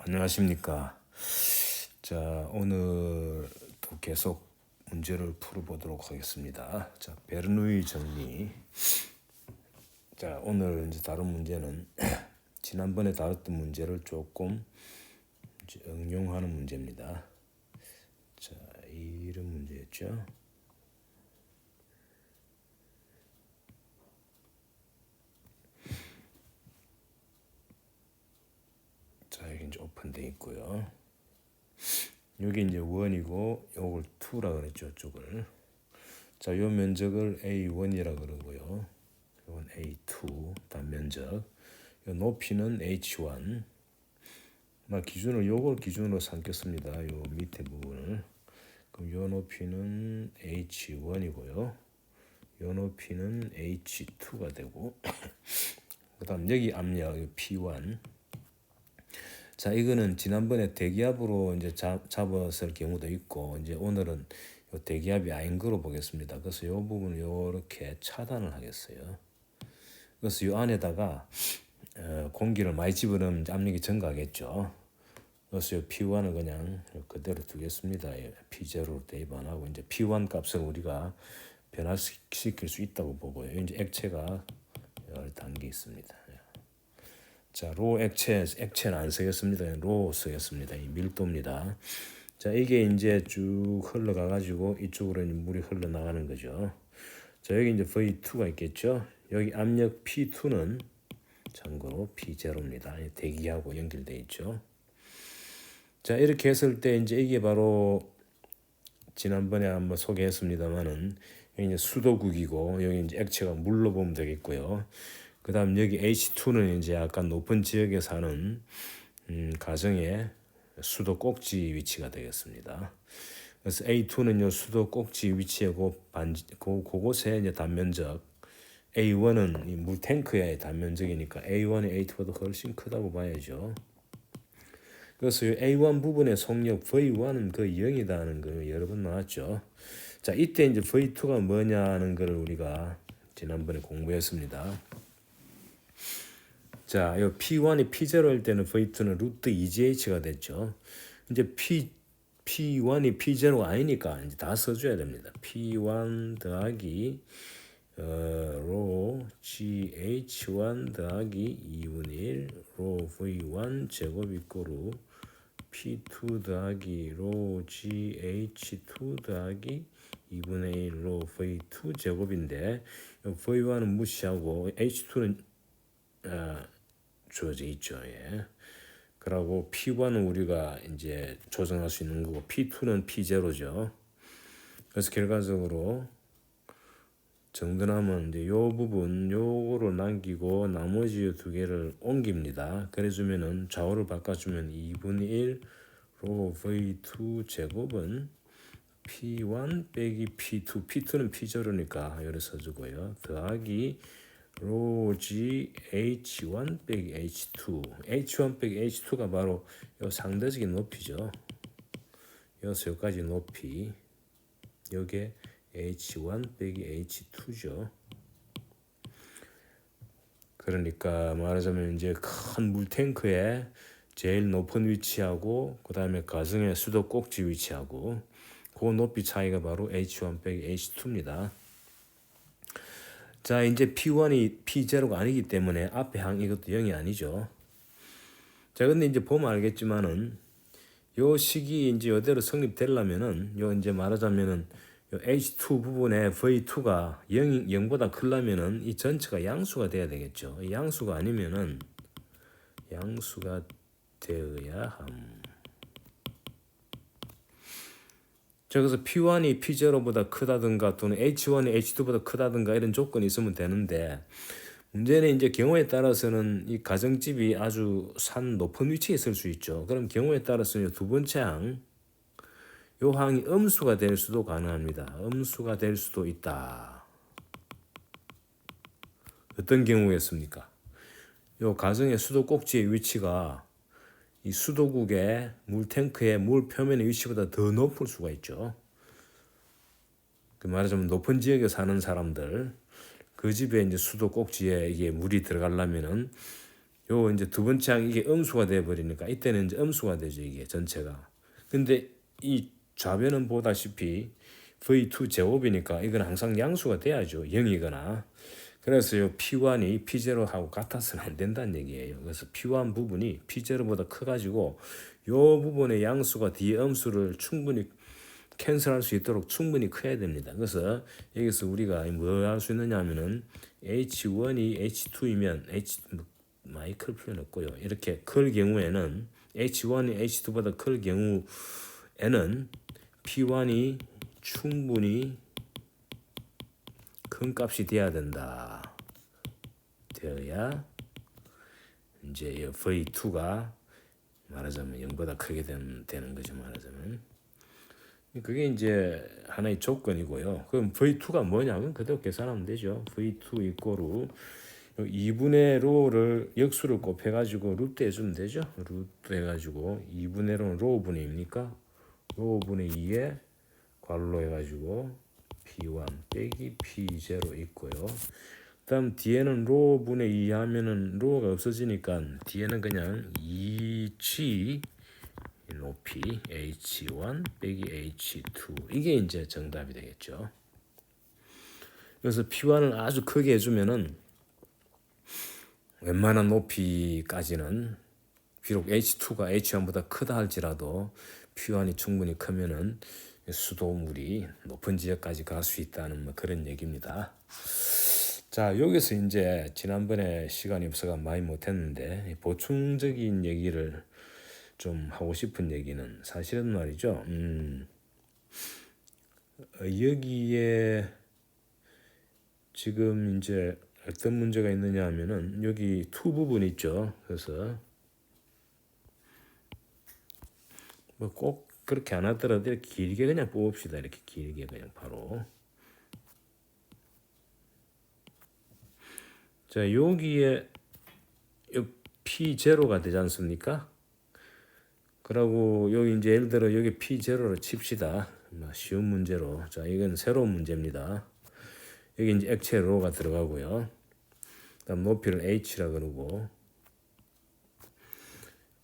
안녕하십니까. 자, 오늘 또 계속 문제를 풀어보도록 하겠습니다. 자, 베르누이 정리. 자, 오늘 이제 다룬 문제는 지난번에 다뤘던 문제를 조금 이제 응용하는 문제입니다. 자, 이런 문제였죠. 자, 여기 이제 오픈돼 있고요. 여기 이제 1이고 요걸 2라 그랬죠, 쪽을. 자, 요 면적을 A1이라 그러고요. 이건 A2 단면적. 요 높이는 H1. 기준을 요걸 기준으로 삼겠습니다. 요 밑에 부분을. 그럼 요 높이는 H1이고요. 요 높이는 H2가 되고 그다음 여기 압력 P1. 자, 이거는 지난번에 대기압으로 이제 잡았을 경우도 있고 이제 오늘은 요 대기압이 아닌 거로 보겠습니다. 그래서 요 부분을 요렇게 차단을 하겠어요. 그래서 요 안에다가 공기를 많이 집어넣으면 압력이 증가하겠죠. 그래서 요 P1을 그냥 그대로 두겠습니다. P0로 대입 안 하고 이제 P1 값을 우리가 변화시킬 수 있다고 보고요. 이제 액체가 담겨 있습니다. 자, 로 액체는 안 쓰겠습니다. 로 쓰겠습니다. 이 밀도입니다. 자, 이게 이제 쭉 흘러가 가지고 이쪽으로 물이 흘러나가는 거죠. 자, 여기 이제 V2가 있겠죠. 여기 압력 P2는 참고로 P0입니다. 대기하고 연결돼 있죠. 자, 이렇게 했을 때 이제 이게 바로 지난번에 한번 소개했습니다만은 여기 이제 수도국이고 여기 이제 액체가 물로 보면 되겠고요. 그다음 여기 H2는 이제 약간 높은 지역에 사는 가정의 수도 꼭지 위치가 되겠습니다. 그래서 A2는 요 수도 꼭지 위치하고 그곳에 이제 단면적 A1은 이 물 탱크의 단면적이니까 A1이 A2보다 훨씬 크다고 봐야죠. 그래서 이 A1 부분의 속력 V1은 거의 0이다는 거 여러 번 나왔죠. 자, 이때 이제 V2가 뭐냐는 걸 우리가 지난번에 공부했습니다. 자, 요 P1이 P0일 때는 V2는 루트 2GH가 됐죠. 이제 P1이 P0가 아니니까 이제 다 써줘야 됩니다. P1 더하기 로 GH1 더하기 2분의 1 로 V1 제곱 이꼬르 P2 더하기 로 GH2 더하기 2분의 1로 V2 제곱인데 V1은 무시하고 H2는 주어져 있죠. 예. 그리고 P1은 우리가 이제 조정할 수 있는 거고 P2는 P0죠. 그래서 결과적으로 정근하면 이제 요 부분 요거를 남기고 나머지 두 개를 옮깁니다. 그래주면은 좌우를 바꿔주면 2분의 1로 V2 제곱은 P1 빼기 P2, P2는 P0니까 여기 써주고요. 더하기 로 G H1 빼기 H2, H1 빼기 H2가 바로 요 상대적인 높이죠. 여기서 여기까지 높이, 요게 H1 빼기 H2죠. 그러니까 말하자면 이제 큰 물탱크에 제일 높은 위치하고 그 다음에 가정의 수도 꼭지 위치하고 그 높이 차이가 바로 H1 빼기 H2입니다. 자, 이제 P1이 P0가 아니기 때문에 앞에 항 이것도 0이 아니죠. 자, 근데 이제 보면 알겠지만은 요 식이 이제 이대로 성립되려면은 요 이제 말하자면은 요 H2 부분에 V2가 0보다 크려면은 이 전체가 양수가 돼야 되겠죠. 양수가 아니면은 양수가 되어야 함. 자, 그래서 P1이 P0보다 크다든가 또는 H1이 H2보다 크다든가 이런 조건이 있으면 되는데 문제는 이제 경우에 따라서는 이 가정집이 아주 산 높은 위치에 있을 수 있죠. 그럼 경우에 따라서는 두 번째 항, 요 항이 음수가 될 수도 가능합니다. 음수가 될 수도 있다. 어떤 경우였습니까? 요 가정의 수도 꼭지의 위치가 이 수도국의 물탱크의 물 표면의 위치보다 더 높을 수가 있죠. 그 말하자면 높은 지역에 사는 사람들, 그 집에 이제 수도 꼭지에 이게 물이 들어가려면은 요 이제 두 번째 항 이게 음수가 돼 버리니까 이때는 이제 음수가 되죠, 이게 전체가. 근데 이 좌변은 보다시피 V2 제곱이니까 이건 항상 양수가 돼야죠, 0이거나. 그래서 요 P1이 P0하고 같아서는 안 된다는 얘기예요. 그래서 P1 부분이 P0보다 커가지고 요 부분의 양수가 뒤에 음수를 충분히 캔슬할 수 있도록 충분히 커야 됩니다. 그래서 여기서 우리가 뭐 할 수 있느냐 하면은 H1이 H2이면 마이클 표현 없고요. 이렇게 클 경우에는 H1이 H2보다 클 경우에는 P1이 충분히 큰 값이 돼야 된다. 되어야 이제 V2가 말하자면 0보다 크게 되는 거죠, 말하자면. 그게 이제 하나의 조건이고요. 그럼 V2가 뭐냐면 그대로 계산하면 되죠. V2 이꼬르 2분의 로를 역수를 곱해가지고 루트 해주면 되죠. 루트 해가지고 2분의 로는 로분의입니까? 로분의 2에 괄호 해가지고 P1 빼기 P0 있고요. 다음 뒤에는 로분의 2 하면은 로가 없어지니까 뒤에는 그냥 2G 높이 H1 빼기 H2 이게 이제 정답이 되겠죠. 그래서 P1을 아주 크게 해주면은 웬만한 높이까지는 비록 H2가 H1보다 크다 할지라도 P1이 충분히 크면은 수도물이 높은 지역까지 갈 수 있다는 뭐 그런 얘기입니다. 자, 여기서 이제 지난번에 시간이 없어가 많이 못했는데 보충적인 얘기를 좀 하고 싶은 얘기는 사실은 말이죠. 여기에 지금 이제 어떤 문제가 있느냐 하면은 여기 투 부분 있죠. 그래서 뭐 꼭 그렇게 안 하더라도 이렇게 길게 그냥 뽑읍시다. 이렇게 길게 그냥 바로. 자, 여기에 P0가 되지 않습니까? 그리고 여기 이제 예를 들어 여기 P0로 칩시다. 쉬운 문제로. 자, 이건 새로운 문제입니다. 여기 이제 액체 로가 들어가고요. 그다음 높이를 H라 그러고.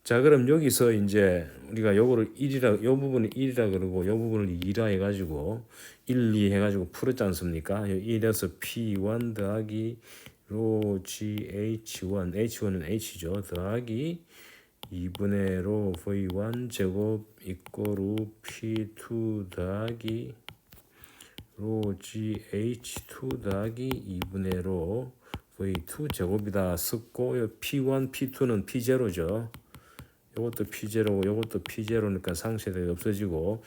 자, 그럼 여기서 이제 우리가 요거를 1이라, 요 부분을 1이라 그러고 요 부분을 2라 해가지고 1, 2 해가지고 풀었지 않습니까? 1에서 P1 더하기 로 GH1, H1은 H죠. 더하기 2분의 로 V1 제곱 이꼬르 P2 더하기 로 GH2 더하기 2분의 로 V2 제곱이다 썼고 P1, P2는 P0죠. 이것도 P0고 이것도 P0니까 상쇄되기 없어지고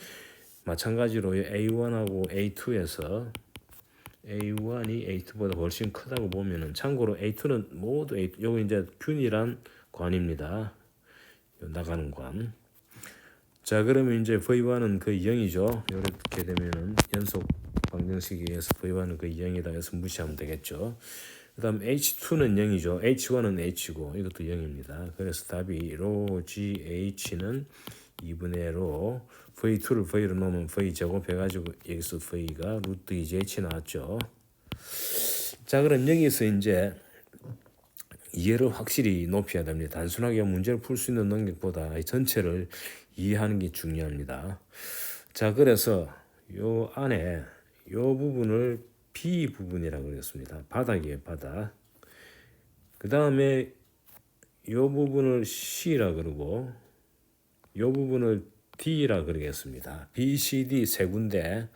마찬가지로 A1하고 A2에서 A1이 A2보다 훨씬 크다고 보면은 참고로 A2는 모두 요거 이제 균이란 관입니다. 나가는 관. 자, 그러면 이제 V1은 거의 0이죠. 이렇게 되면은 연속 방정식에 의해서 V1은 거의 0이다 해서 무시하면 되겠죠. 그다음 H2는 0이죠. H1은 H고 이것도 0입니다. 그래서 답이 로 GH는 2분의 로 V2를 V로 놓으면 V 제곱해가지고 여기서 V가 루트 2GH 나왔죠. 자, 그럼 여기서 이제 이해를 확실히 높여야 됩니다. 단순하게 문제를 풀 수 있는 능력보다 전체를 이해하는 게 중요합니다. 자, 그래서 요 안에 요 부분을 B 부분이라고 그랬습니다. 바닥이에요, 바닥. 그 다음에 요 부분을 C라 그러고 요 부분을 D라 그러겠습니다. B, C, D 세 군데.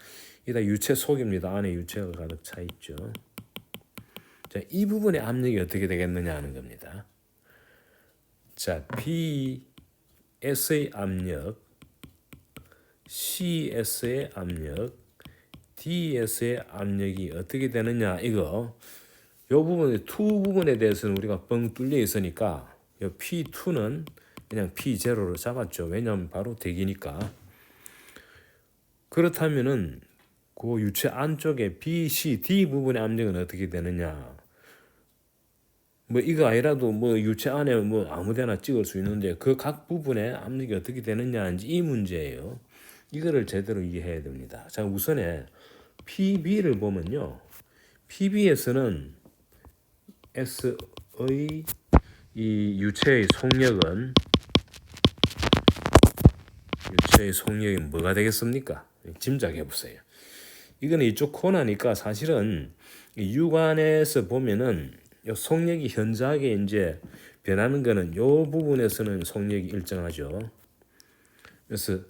이다 유체 속입니다. 안에 유체가 가득 차 있죠. 자, 이 부분의 압력이 어떻게 되겠느냐 하는 겁니다. 자, BS의 압력, CS의 압력, DS의 압력이 어떻게 되느냐 이거 요 부분의 투 부분에 대해서는 우리가 뻥 뚫려 있으니까 요 P2는 그냥 P0로 잡았죠. 왜냐하면 바로 대기니까. 그렇다면은 그 유체 안쪽에 B, C, D 부분의 압력은 어떻게 되느냐? 뭐 이거 아니라도 뭐 유체 안에 뭐 아무데나 찍을 수 있는데 그 각 부분의 압력이 어떻게 되느냐인지 이 문제예요. 이거를 제대로 이해해야 됩니다. 자, 우선에 PB를 보면요. PB에서는 S의 이 유체의 속력이 뭐가 되겠습니까? 짐작해 보세요. 이거는 이쪽 코너니까 사실은 이 육안에서 보면은 요 속력이 현저하게 이제 변하는 거는 요 부분에서는 속력이 일정하죠. 그래서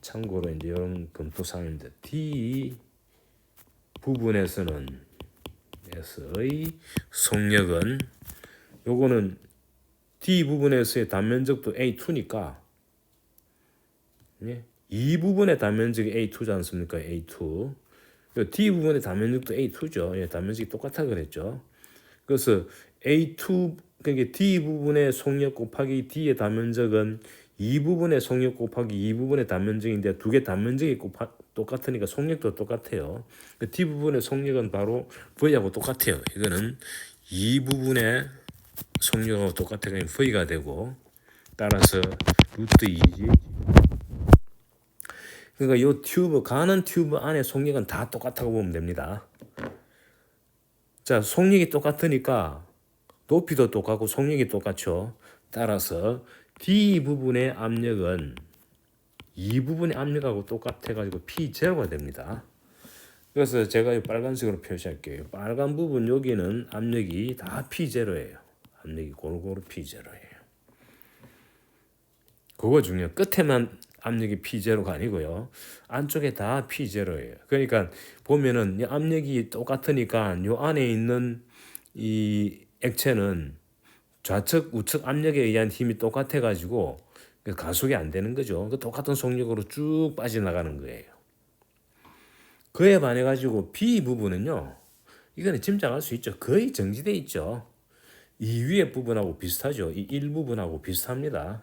참고로 이제 이런 검토사항인데 D 부분에서는 S의 속력은 요거는 D 부분에서의 단면적도 A2니까 예? 이 부분의 단면적이 A2지 않습니까? A2. D 부분의 단면적도 A2죠. 예, 단면적이 똑같아 그랬죠. 그래서 A2 그러니까 D 부분의 속력 곱하기 D의 단면적은 이 부분의 속력 곱하기 이 부분의 단면적인데 두 개 단면적이 똑같으니까 속력도 똑같아요. D 부분의 속력은 바로 V하고 똑같아요. 이거는 이 부분의 속력하고 똑같아서 V가 되고 따라서 루트 2지. 그러니까 요 튜브 가는 튜브 안에 속력은 다 똑같다고 보면 됩니다. 자, 속력이 똑같으니까 높이도 똑같고 속력이 똑같죠. 따라서 D 부분의 압력은 이 부분의 압력하고 똑같아가지고 P0가 됩니다. 그래서 제가 이 빨간색으로 표시할게요. 빨간 부분 여기는 압력이 다 P0예요. 압력이 고루고루 P0예요. 그거 중요해요. 끝에만 압력이 P0가 아니고요. 안쪽에 다 P0예요. 그러니까 보면은 압력이 똑같으니까 요 안에 있는 이 액체는 좌측 우측 압력에 의한 힘이 똑같아 가지고 가속이 안 되는 거죠. 그 똑같은 속력으로 쭉 빠져나가는 거예요. 그에 반해 가지고 B 부분은요. 이거는 짐작할 수 있죠. 거의 정지돼 있죠. 이 위에 부분하고 비슷하죠. 이 일부분하고 비슷합니다.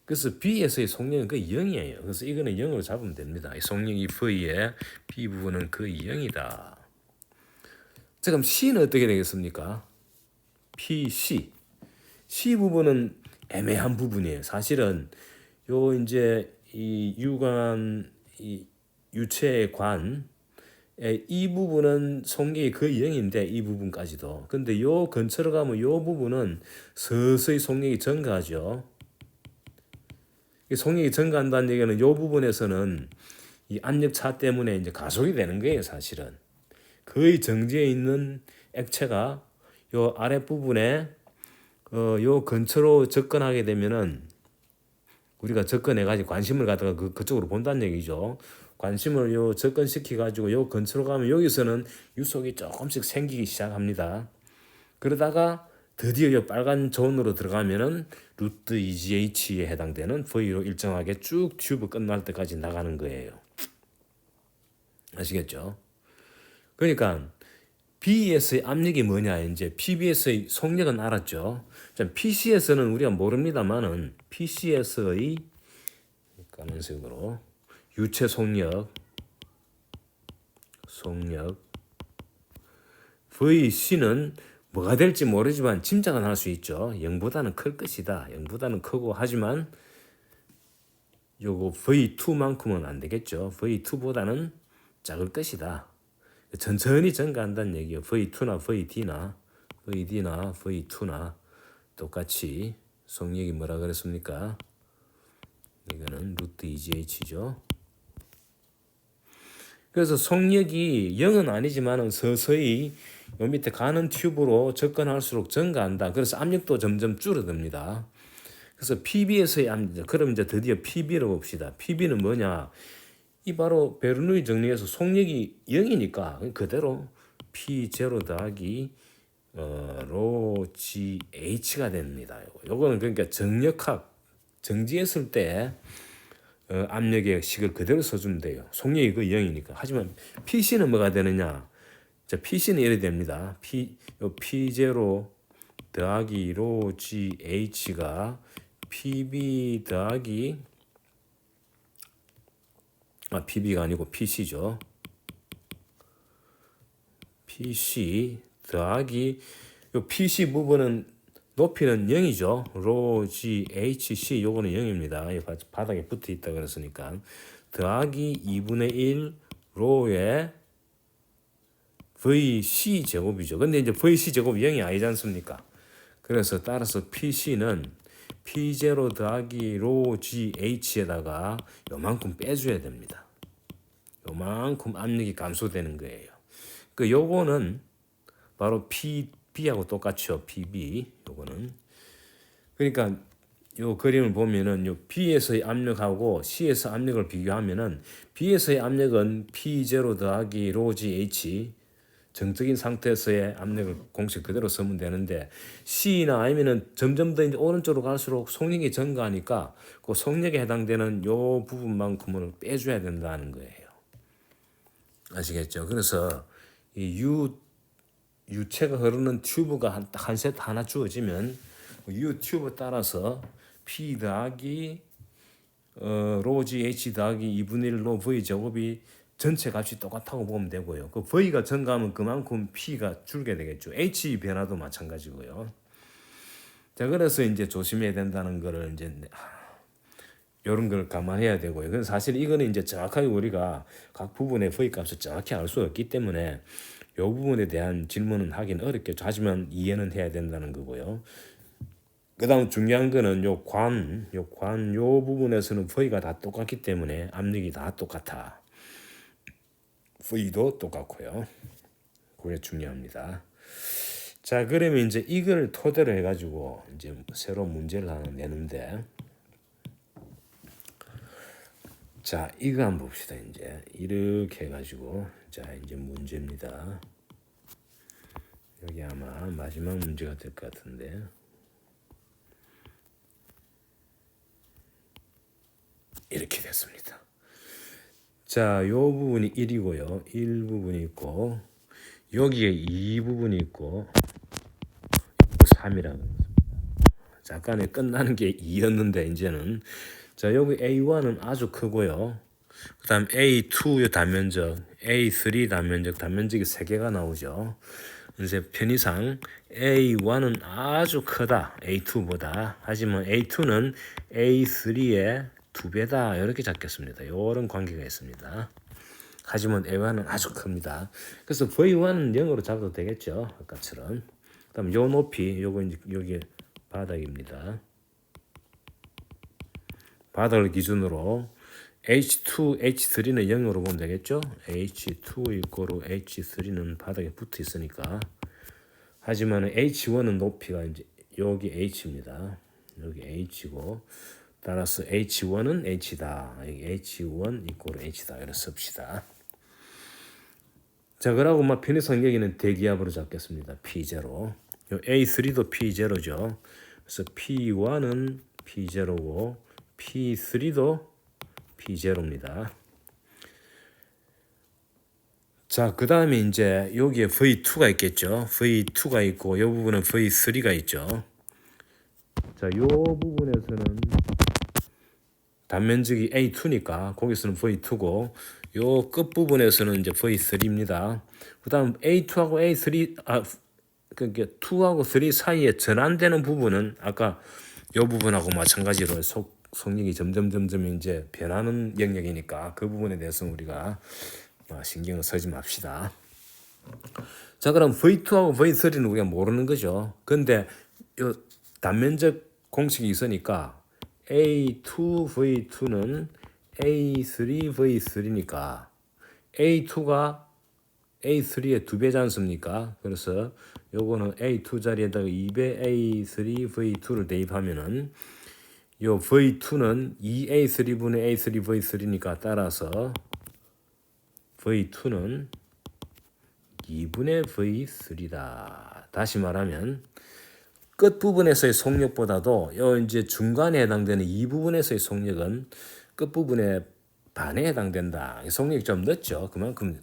그래서 B에서의 속력은 거의 0이에요. 그래서 이거는 0으로 잡으면 됩니다. 이 속력이 V의 B 부분은 거의 0이다. 자, 그럼 C는 어떻게 되겠습니까? PC. C 부분은 애매한 부분이에요. 사실은 요 이제 이 유관 이 유체의 관의 이 부분은 속력이 거의 0인데 이 부분까지도. 근데 요 근처로 가면 요 부분은 서서히 속력이 증가하죠. 속력이 증가한다는 얘기는 요 부분에서는 이 압력 차 때문에 이제 가속이 되는 거예요, 사실은. 거의 정지해 있는 액체가 요 아랫부분에 요 근처로 접근하게 되면은 우리가 접근해가지고 관심을 갖다가 그쪽으로 본다는 얘기죠. 관심을 요 접근시켜가지고 요 근처로 가면 여기서는 유속이 조금씩 생기기 시작합니다. 그러다가 드디어 요 빨간 존으로 들어가면은 루트 EGH에 해당되는 V로 일정하게 쭉 튜브 끝날 때까지 나가는 거예요. 아시겠죠? 그러니까 BES의 압력이 뭐냐 이제 PBS의 속력은 알았죠. PCS는 우리가 모릅니다만은 PCS의 까만색으로 유체 속력 VC는 뭐가 될지 모르지만 짐작은 할 수 있죠. 0보다는 클 것이다. 0보다는 크고 하지만 요거 V2만큼은 안 되겠죠. V2보다는 작을 것이다. 천천히 증가한다는 얘기예요. V2나 VD나 V2나 똑같이 속력이 뭐라 그랬습니까? 이거는 루트 EGH죠. 그래서 속력이 0은 아니지만은 서서히 요 밑에 가는 튜브로 접근할수록 증가한다. 그래서 압력도 점점 줄어듭니다. 그래서 PB에서의 압력, 그럼 이제 드디어 PB를 봅시다. PB는 뭐냐? 이 바로 베르누이 정리에서 속력이 0이니까 그대로 P0 더하기 로 GH가 됩니다. 요거는 그러니까 정력학 정지했을 때 압력의 식을 그대로 써주면 돼요. 속력이 그 0이니까. 하지만 PC는 뭐가 되느냐? 자, PC는 이래 됩니다. P0 더하기 로 GH가 PB 더하기 PB가 아니고 PC죠. PC 더하기 요 PC 부분은 높이는 0이죠. 로 GHC 요거는 0입니다. 바닥에 붙어 있다 그랬으니까 더하기 2분의 1 로의 VC 제곱이죠. 근데 이제 VC 제곱이 0이 아니지 않습니까? 그래서 따라서 PC는 P0 더하기 로 GH에다가 요만큼 빼줘야 됩니다. 요만큼 압력이 감소되는 거예요. 그 요거는 바로 PB하고 똑같죠. PB 요거는. 그러니까 요 그림을 보면은 요 B에서의 압력하고 C에서 압력을 비교하면은 B에서의 압력은 P0 더하기 로 GH 정적인 상태에서의 압력을 공식 그대로 쓰면 되는데 C나 아니면은 점점 더 이제 오른쪽으로 갈수록 속력이 증가하니까 그 속력에 해당되는 요 부분만큼을 빼줘야 된다는 거예요. 아시겠죠? 그래서 이 유체가 흐르는 튜브가 한 셋 하나 주어지면 유 튜브 따라서 P 더하기 로 GH 더하기 2분의 1로 V 제곱이 전체 값이 똑같다고 보면 되고요. 그 V가 증가하면 그만큼 P가 줄게 되겠죠. H 변화도 마찬가지고요. 자, 그래서 이제 조심해야 된다는 거를 이제 이런 걸 감안해야 되고요. 그래서 사실 이거는 이제 정확하게 우리가 각 부분의 V 값을 정확히 알 수 없기 때문에 이 부분에 대한 질문은 하긴 어렵겠죠. 하지만 이해는 해야 된다는 거고요. 그다음 중요한 거는 요 부분에서는 V가 다 똑같기 때문에 압력이 다 똑같아. V도 똑같고요. 그게 중요합니다. 자, 그러면 이제 이걸 토대로 해가지고 이제 새로운 문제를 하나 내는데, 자, 이거 한번 봅시다. 이제 이렇게 해가지고 자, 이제 문제입니다. 여기 아마 마지막 문제가 될 것 같은데. 이렇게 됐습니다. 자, 요 부분이 1이고요. 1 부분이 있고 여기에 2 부분이 있고 3이라는 겁니다. 잠깐에 끝나는 게 2였는데 이제는 자, 여기 A1은 아주 크고요. 그다음 A2 요 단면적, A3 단면적이 3개가 나오죠. 이제 편의상 A1은 아주 크다. A2보다. 하지만 A2는 A3의 2배다. 이렇게 잡겠습니다. 이런 관계가 있습니다. 하지만 A1은 아주 큽니다. 그래서 V1은 0으로 잡아도 되겠죠. 아까처럼. 그다음 요 높이 요거 이제 여기 바닥입니다. 바닥을 기준으로 H2, H3는 0으로 보면 되겠죠. H2 이꼬로 H3는 바닥에 붙어 있으니까. 하지만 H1은 높이가 이제 여기 H입니다. 여기 H고 따라서 H1은 H다. H1 이꼬로 H다. 이렇게 씁시다. 자, 그러고 막 편의상 여기는 대기압으로 잡겠습니다. P0. 요 A3도 P0죠. 그래서 P1은 P0고 P3도 P0입니다. 자, 그 다음에 이제 여기에 V2가 있겠죠. V2가 있고 이 부분은 V3가 있죠. 자, 이 부분에서는 단면적이 A2니까 거기서는 V2고 요 끝부분에서는 이제 V3입니다. 그 다음 A2하고 A3 그러니까 2하고 3 사이에 전환되는 부분은 아까 이 부분하고 마찬가지로 속력이 점점 이제 변하는 영역이니까 그 부분에 대해서 우리가 신경을 쓰지 맙시다. 자, 그럼 V2하고 V3는 우리가 모르는 거죠. 근데 요 단면적 공식이 있으니까 A2 V2는 A3 V3니까 A2가 A3의 2배지 않습니까? 그래서 요거는 A2 자리에다가 2배 A3 V2를 대입하면은 요 V2는 2A3분의 A3 V3니까 따라서 V2는 2분의 V3다. 다시 말하면 끝부분에서의 속력보다도 요 이제 중간에 해당되는 이 부분에서의 속력은 끝부분의 반에 해당된다. 속력이 좀 늦죠. 그만큼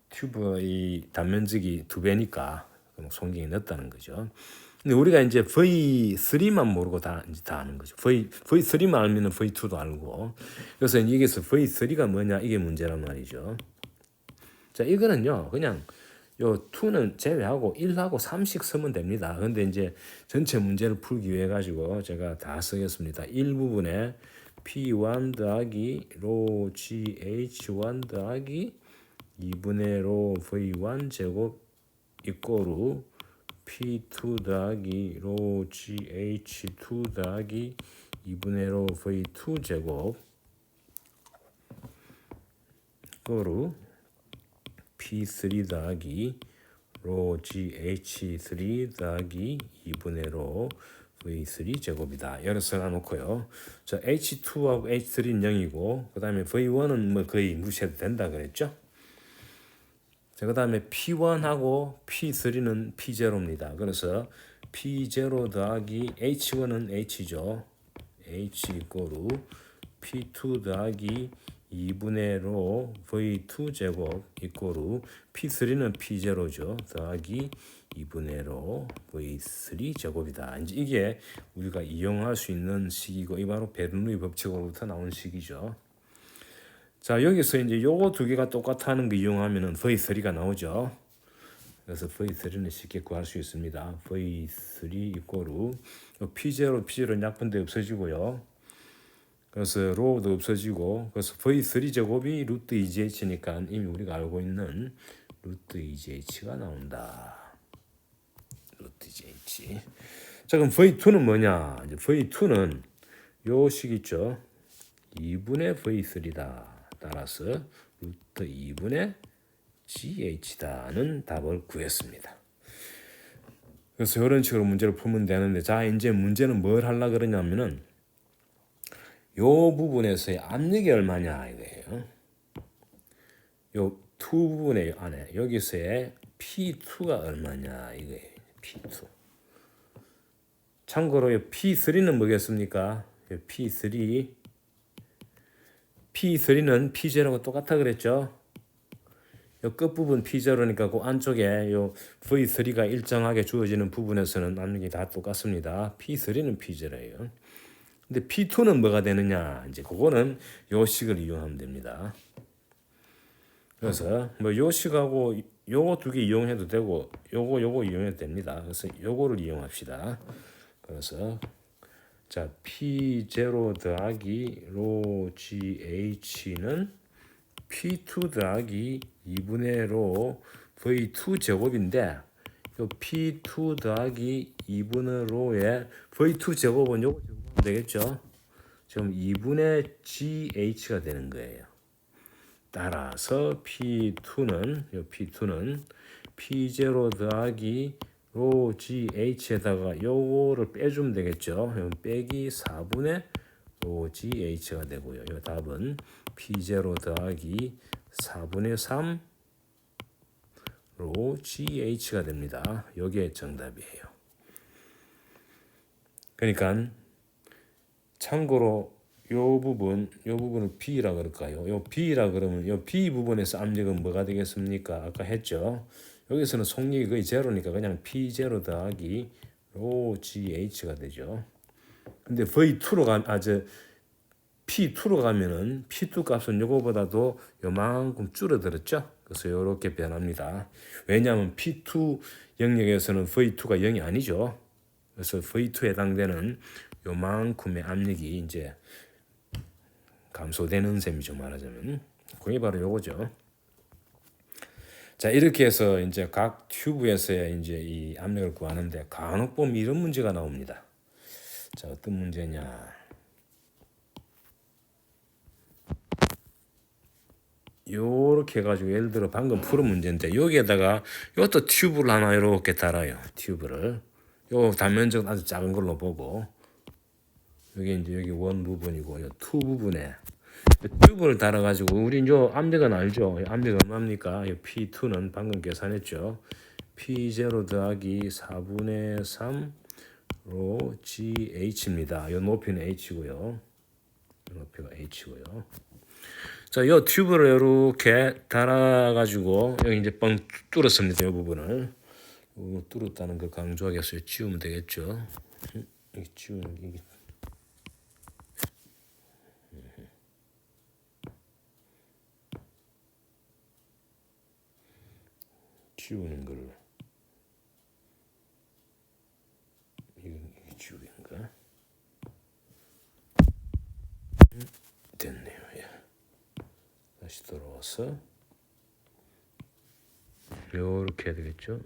튜브의 단면적이 2배니까 속력이 늦다는 거죠. 근데 우리가 이제 V3만 모르고 다 아는 거죠. V3만 알면은 V2도 알고. 그래서 여기서 V3가 뭐냐 이게 문제란 말이죠. 자, 이거는요, 그냥 요 2는 제외하고 1하고 3씩 쓰면 됩니다. 근데 이제 전체 문제를 풀기 위해 가지고 제가 다 쓰겠습니다. 1부분에 P1 더하기 로 GH1 더하기 2분의 로 V1 제곱 이꼬르 P2 더하기 로 GH2 더하기 2분의 로 V2 제곱 거루 P3 더하기 로 GH3 더하기 2분의 로 V3 제곱이다. 여러 써놔놓고요. 자, H2하고 H3는 0이고 그 다음에 V1은 뭐 거의 무시해도 된다 그랬죠. 자, 그 다음에 P1하고 P3는 P0입니다. 그래서 P0 더하기 H1은 H죠. H 이꼬르 P2 더하기 2분의 로 V2 제곱 이꼬르 P3는 P0죠. 더하기 2분의 로 V3 제곱이다. 이제 이게 우리가 이용할 수 있는 식이고 이 바로 베르누이 법칙으로부터 나온 식이죠. 자, 여기서 이제 요거 두 개가 똑같다는 거 이용하면은 V3가 나오죠. 그래서 V3는 쉽게 구할 수 있습니다. V3 이꼬르 P0는 약분돼 없어지고요. 그래서 로도 없어지고 그래서 V3 제곱이 루트 2GH니까 이미 우리가 알고 있는 루트 2GH가 나온다. 루트 2GH. 자, 그럼 V2는 뭐냐? 이제 V2는 요 식 있죠. 2분의 V3다. 따라서 루트 2분의 GH다는 답을 구했습니다. 그래서 이런 식으로 문제를 풀면 되는데, 자, 이제 문제는 뭘 하려고 그러냐면은 요 부분에서의 압력이 얼마냐 이거예요. 요 투 부분의 안에 여기서의 P2가 얼마냐 이거예요. P2. 참고로 요 P3는 뭐겠습니까? 요 P3는 P0과 똑같아 그랬죠. 요 끝부분 P0니까 그 안쪽에 요 V3가 일정하게 주어지는 부분에서는 압력이 다 똑같습니다. P3는 P0예요. 근데 P2는 뭐가 되느냐? 이제 그거는 요 식을 이용하면 됩니다. 그래서 뭐 요 식하고 요거 두 개 이용해도 되고 요거 이용해도 됩니다. 그래서 요거를 이용합시다. 그래서 자, P0 더하기 로 GH는 P2 더하기 2분의 로 V2 제곱인데 요 P2 더하기 2분의 로의 V2 제곱은 요거 제곱하면 되겠죠. 지금 2분의 GH가 되는 거예요. 따라서 P2는 P0 더하기 로 GH에다가 요거를 빼주면 되겠죠. 빼기 4분의 로 GH가 되고요. 이 답은 P0 더하기 4분의 3 로 GH가 됩니다. 이게 정답이에요. 그러니까 참고로 요 부분을 B라 그럴까요? 요 B라 그러면 요 B 부분에서 압력은 뭐가 되겠습니까? 아까 했죠. 여기서는 속력이 거의 제로니까 그냥 P0 더하기 로 GH가 되죠. 근데 V2로 P2로 가면은 P2 값은 요거보다도 요만큼 줄어들었죠. 그래서 이렇게 변합니다. 왜냐하면 P2 영역에서는 V2가 0이 아니죠. 그래서 V2에 해당되는 요만큼의 압력이 이제 감소되는 셈이죠. 말하자면 그게 바로 요거죠. 자, 이렇게 해서 이제 각 튜브에서의 이제 이 압력을 구하는데 간혹 보면 이런 문제가 나옵니다. 자, 어떤 문제냐? 요렇게 해가지고 예를 들어 방금 푸른 문제인데 여기에다가 이것도 튜브를 하나 이렇게 달아요. 튜브를 요 단면적은 아주 작은 걸로 보고 여기 이제 여기 원 부분이고 요 투 부분에 튜브를 달아가지고 우리 요 압력은 알죠? 압력 얼마입니까? P2는 방금 계산했죠. P0 더하기 4분의 3로 GH입니다. 요 높이는 H고요. 요 높이가 H고요. 자, 요 튜브를 이렇게 달아가지고 여기 이제 뻥 뚫었습니다. 이 부분을 뚫었다는 걸 강조하겠어요. 지우면 되겠죠. 여기 지우는 게 지우는 걸 이게 지우기인가? 됐네요. 예. 다시 돌아와서 이렇게 해야 되겠죠. 이렇게.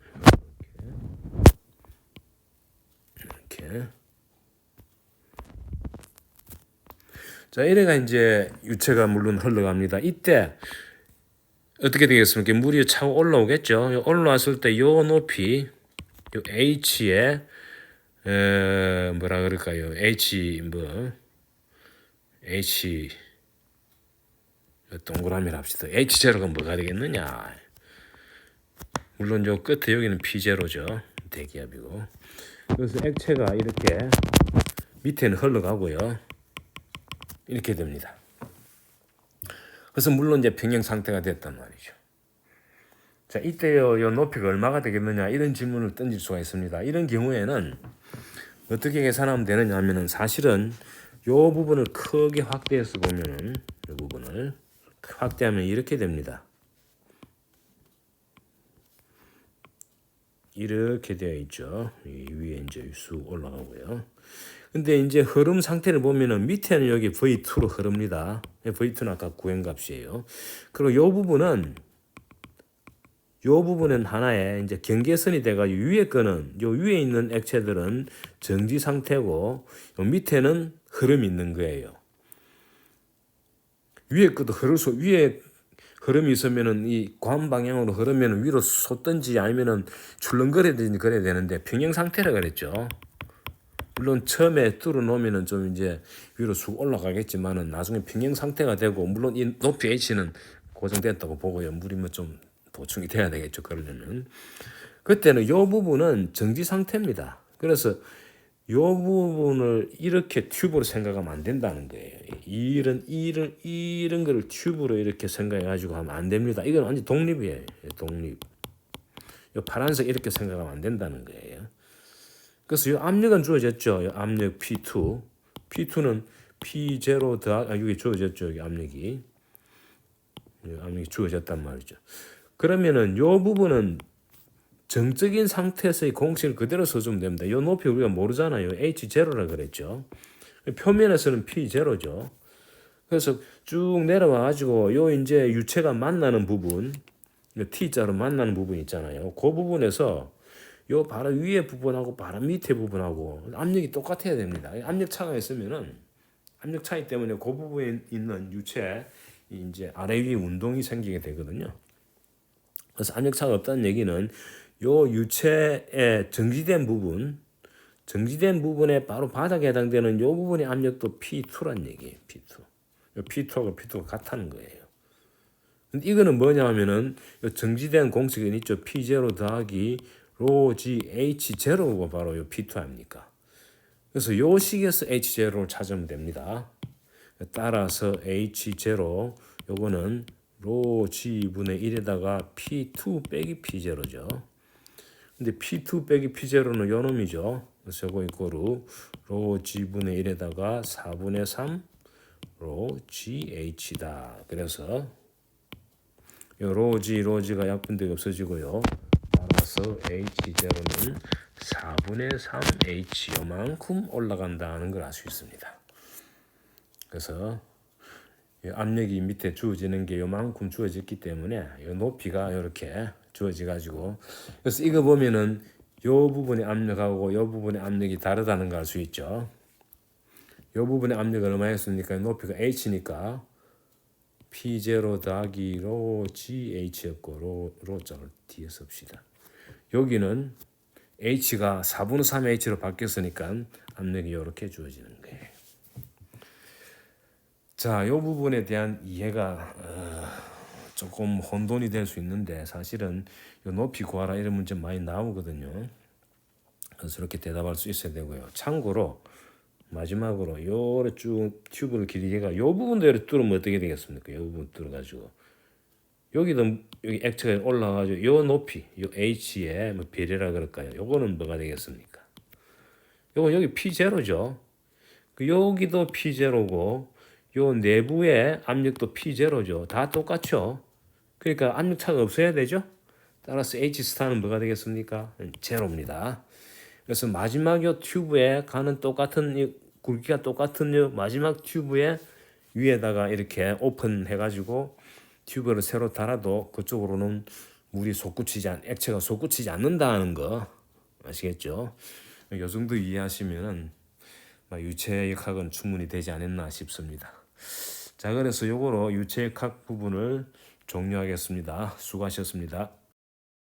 예. 자, 이래가 이제 유체가 물론 흘러갑니다. 이때 어떻게 되겠습니까? 물이 차고 올라오겠죠. 올라왔을 때 요 높이, 요 h에 뭐라 그럴까요? h 동그라미를 합시다. h0가 뭐가 되겠느냐? 물론 요 끝에 여기는 p0죠. 대기압이고. 그래서 액체가 이렇게 밑에는 흘러가고요. 이렇게 됩니다. 그래서 물론 이제 평형 상태가 됐단 말이죠. 자, 이때요, 요 높이가 얼마가 되겠느냐 이런 질문을 던질 수가 있습니다. 이런 경우에는 어떻게 계산하면 되느냐 하면은 사실은 요 부분을 크게 확대해서 보면은 요 부분을 확대하면 이렇게 됩니다. 이렇게 되어 있죠. 이 위에 이제 쑥 올라가고요. 근데 이제 흐름 상태를 보면은 밑에는 여기 V2로 흐릅니다. V2는 아까 구한 값이에요. 그리고 요 부분은 하나의 이제 경계선이 돼가지고 위에 거는 요 위에 있는 액체들은 정지 상태고 요 밑에는 흐름이 있는 거예요. 위에 것도 위에 흐름이 있으면은 이 관 방향으로 흐르면은 위로 솟든지 아니면은 출렁거리든지 그래야 되는데 평형 상태라 그랬죠. 물론 처음에 뚫어 놓으면은 좀 이제 위로 쑥 올라가겠지만은 나중에 평형 상태가 되고 물론 이 높이 H는 고정됐다고 보고요. 물이 뭐 좀 보충이 돼야 되겠죠. 그러려면 그때는 요 부분은 정지 상태입니다. 그래서 요 부분을 이렇게 튜브로 생각하면 안 된다는 거예요. 이런 거를 튜브로 이렇게 생각해 가지고 하면 안 됩니다. 이건 완전 독립이에요. 독립. 요 파란색 이렇게 생각하면 안 된다는 거예요. 그래서 요 압력은 주어졌죠. 요 압력 P2. P2는 P0 더하기 여기 주어졌죠. 여기 압력이 주어졌단 말이죠. 그러면은 요 부분은 정적인 상태에서의 공식을 그대로 써주면 됩니다. 이 높이 우리가 모르잖아요. H0라 그랬죠. 표면에서는 P0죠. 그래서 쭉 내려와 가지고 요 이제 유체가 만나는 부분, T자로 만나는 부분 있잖아요. 그 부분에서 요 바로 위에 부분하고 바로 밑에 부분하고 압력이 똑같아야 됩니다. 압력 차가 있으면은 압력 차이 때문에 그 부분에 있는 유체 이제 아래 위 운동이 생기게 되거든요. 그래서 압력 차가 없다는 얘기는 요 유체의 정지된 부분에 바로 바닥에 해당되는 요 부분의 압력도 P2란 얘기예요. P2. 요 P2하고 P2가 같다는 거예요. 근데 이거는 뭐냐 하면은 요 정지된 공식은 있죠. P0 더하기 로 G H0가 바로 요 P2 아닙니까? 그래서 요 식에서 H0를 찾으면 됩니다. 따라서 H0 요거는 로 G분의 1에다가 P2 빼기 P0죠. 근데 P2 빼기 P0는 요 놈이죠. 그래서 요거 이꼬르 로 G분의 1에다가 4분의 3 로 GH다. 그래서 요 로지가 약분되기 없어지고요. 따라서 H0는 4분의 3H 요만큼 올라간다는 걸 알 수 있습니다. 그래서 압력이 밑에 주어지는 게 요만큼 주어졌기 때문에 요 높이가 이렇게 주어져 가지고 그래서 이거 보면은 요 부분의 압력하고 요 부분의 압력이 다르다는 걸 알 수 있죠. 요 부분의 압력은 얼마였습니까? 높이가 H니까 P0 더하기 로 GH였고 로자를 뒤에 씁시다. 여기는 H가 4분의 3H로 바뀌었으니까 압력이 이렇게 주어지는 거예요. 자, 이 부분에 대한 이해가 조금 혼돈이 될 수 있는데 사실은 요 높이 구하라 이런 문제 많이 나오거든요. 그래서 이렇게 대답할 수 있어야 되고요. 참고로 마지막으로 요래 쭉 튜브를 길이가 요 부분도 이렇게 뚫으면 어떻게 되겠습니까? 요 부분 뚫어가지고 여기 액체가 올라가지고 요 높이 요 H에 뭐 비례라 그럴까요? 요거는 뭐가 되겠습니까? 요거 여기 P0죠. 여기도 P0고 요 내부의 압력도 P0죠. 다 똑같죠. 그러니까 압력 차가 없어야 되죠. 따라서 H 스타는 뭐가 되겠습니까? 제로입니다. 그래서 마지막 요 튜브에 가는 똑같은 굵기가 똑같은 요 마지막 튜브에 위에다가 이렇게 오픈해가지고 튜브를 새로 달아도 그쪽으로는 액체가 솟구치지 않는다는 거 아시겠죠? 요 정도 이해하시면은 유체역학은 충분히 되지 않았나 싶습니다. 자, 그래서 요거로 유체역학 부분을 종료하겠습니다. 수고하셨습니다.